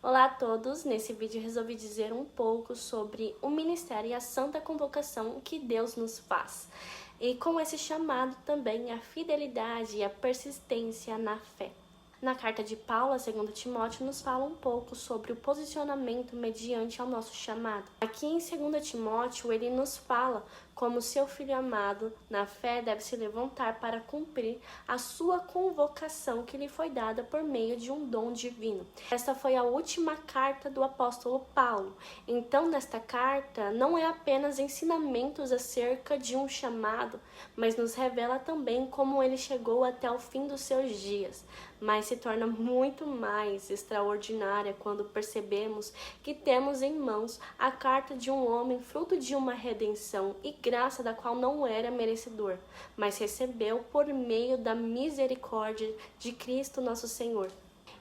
Olá a todos! Nesse vídeo resolvi dizer um pouco sobre o ministério e a santa convocação que Deus nos faz. E com esse chamado também a fidelidade e a persistência na fé. Na carta de Paulo a 2 Timóteo nos fala um pouco sobre o posicionamento mediante ao nosso chamado. Aqui em 2 Timóteo ele nos fala como seu filho amado na fé deve se levantar para cumprir a sua convocação que lhe foi dada por meio de um dom divino. Esta foi a última carta do apóstolo Paulo. Então nesta carta não é apenas ensinamentos acerca de um chamado, mas nos revela também como ele chegou até o fim dos seus dias. Mas se torna muito mais extraordinária quando percebemos que temos em mãos a carta de um homem fruto de uma redenção e graça da qual não era merecedor, mas recebeu por meio da misericórdia de Cristo nosso Senhor.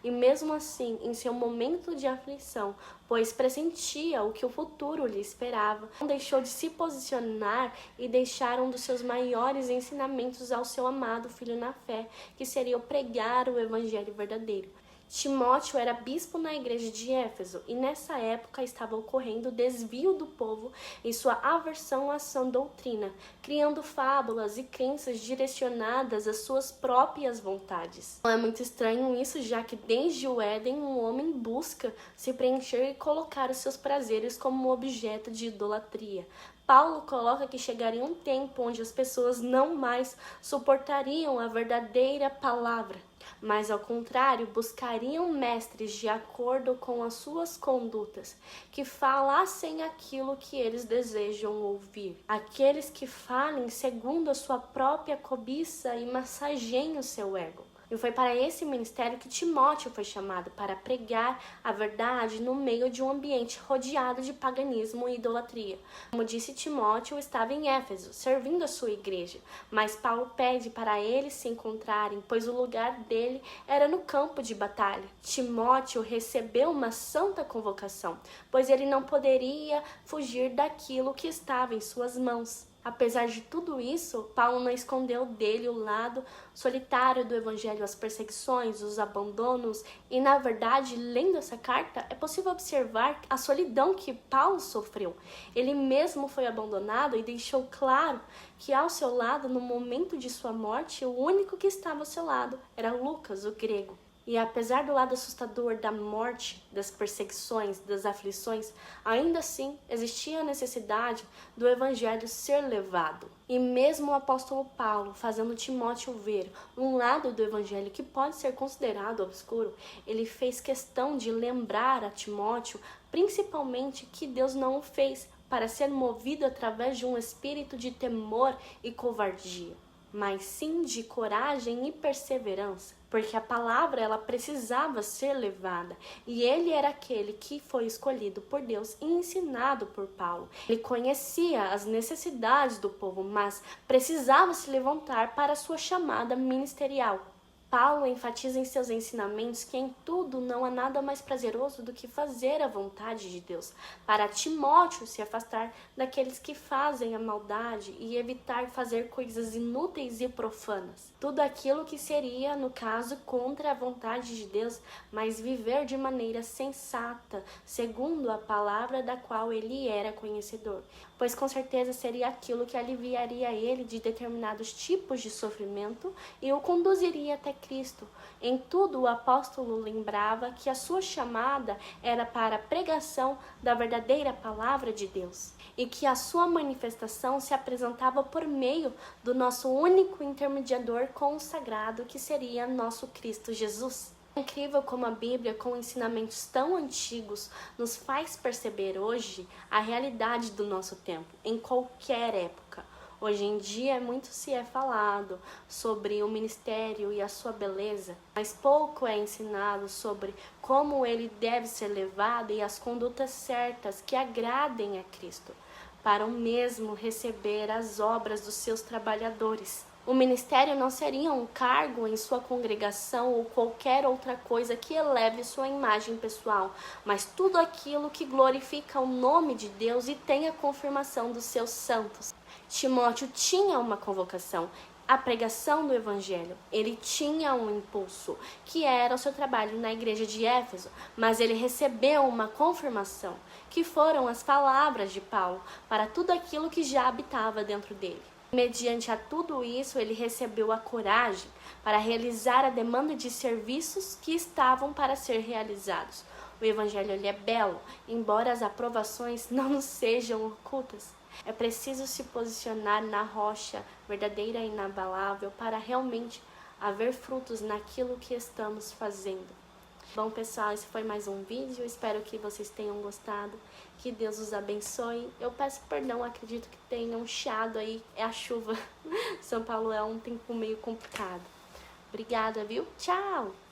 E mesmo assim, em seu momento de aflição, pois pressentia o que o futuro lhe esperava, não deixou de se posicionar e deixar um dos seus maiores ensinamentos ao seu amado filho na fé, que seria o pregar o evangelho verdadeiro. Timóteo era bispo na igreja de Éfeso e nessa época estava ocorrendo o desvio do povo em sua aversão à sã doutrina, criando fábulas e crenças direcionadas às suas próprias vontades. Não é muito estranho isso, já que desde o Éden um homem busca se preencher e colocar os seus prazeres como objeto de idolatria. Paulo coloca que chegaria um tempo onde as pessoas não mais suportariam a verdadeira palavra, mas ao contrário, buscariam mestres de acordo com as suas condutas, que falassem aquilo que eles desejam ouvir. Aqueles que falem segundo a sua própria cobiça e massageiem o seu ego. E foi para esse ministério que Timóteo foi chamado, para pregar a verdade no meio de um ambiente rodeado de paganismo e idolatria. Como disse, Timóteo estava em Éfeso, servindo a sua igreja, mas Paulo pede para eles se encontrarem, pois o lugar dele era no campo de batalha. Timóteo recebeu uma santa convocação, pois ele não poderia fugir daquilo que estava em suas mãos. Apesar de tudo isso, Paulo não escondeu dele o lado solitário do evangelho, as perseguições, os abandonos, e na verdade, lendo essa carta, é possível observar a solidão que Paulo sofreu. Ele mesmo foi abandonado e deixou claro que ao seu lado, no momento de sua morte, o único que estava ao seu lado era Lucas, o grego. E apesar do lado assustador da morte, das perseguições, das aflições, ainda assim existia a necessidade do evangelho ser levado. E mesmo o apóstolo Paulo fazendo Timóteo ver um lado do evangelho que pode ser considerado obscuro, ele fez questão de lembrar a Timóteo, principalmente, que Deus não o fez para ser movido através de um espírito de temor e covardia, mas sim de coragem e perseverança, porque a palavra ela precisava ser levada, e ele era aquele que foi escolhido por Deus e ensinado por Paulo. Ele conhecia as necessidades do povo, mas precisava se levantar para a sua chamada ministerial. Paulo enfatiza em seus ensinamentos que em tudo não há nada mais prazeroso do que fazer a vontade de Deus, para Timóteo se afastar daqueles que fazem a maldade e evitar fazer coisas inúteis e profanas. Tudo aquilo que seria, no caso, contra a vontade de Deus, mas viver de maneira sensata, segundo a palavra da qual ele era conhecedor, pois com certeza seria aquilo que aliviaria ele de determinados tipos de sofrimento e o conduziria até Cristo. Em tudo, o apóstolo lembrava que a sua chamada era para a pregação da verdadeira palavra de Deus e que a sua manifestação se apresentava por meio do nosso único intermediador consagrado, que seria nosso Cristo Jesus. É incrível como a Bíblia, com ensinamentos tão antigos, nos faz perceber hoje a realidade do nosso tempo, em qualquer época. Hoje em dia muito se é falado sobre o ministério e a sua beleza, mas pouco é ensinado sobre como ele deve ser levado e as condutas certas que agradem a Cristo, para o mesmo receber as obras dos seus trabalhadores. O ministério não seria um cargo em sua congregação ou qualquer outra coisa que eleve sua imagem pessoal, mas tudo aquilo que glorifica o nome de Deus e tem a confirmação dos seus santos. Timóteo tinha uma convocação, a pregação do evangelho. Ele tinha um impulso, que era o seu trabalho na igreja de Éfeso, mas ele recebeu uma confirmação, que foram as palavras de Paulo para tudo aquilo que já habitava dentro dele. Mediante a tudo isso, ele recebeu a coragem para realizar a demanda de serviços que estavam para ser realizados. O evangelho ele é belo, embora as aprovações não nos sejam ocultas. É preciso se posicionar na rocha verdadeira e inabalável para realmente haver frutos naquilo que estamos fazendo. Bom, pessoal, esse foi mais um vídeo. Espero que vocês tenham gostado. Que Deus os abençoe. Eu peço perdão, acredito que tenha um chiado aí. É a chuva. São Paulo é um tempo meio complicado. Obrigada, viu? Tchau!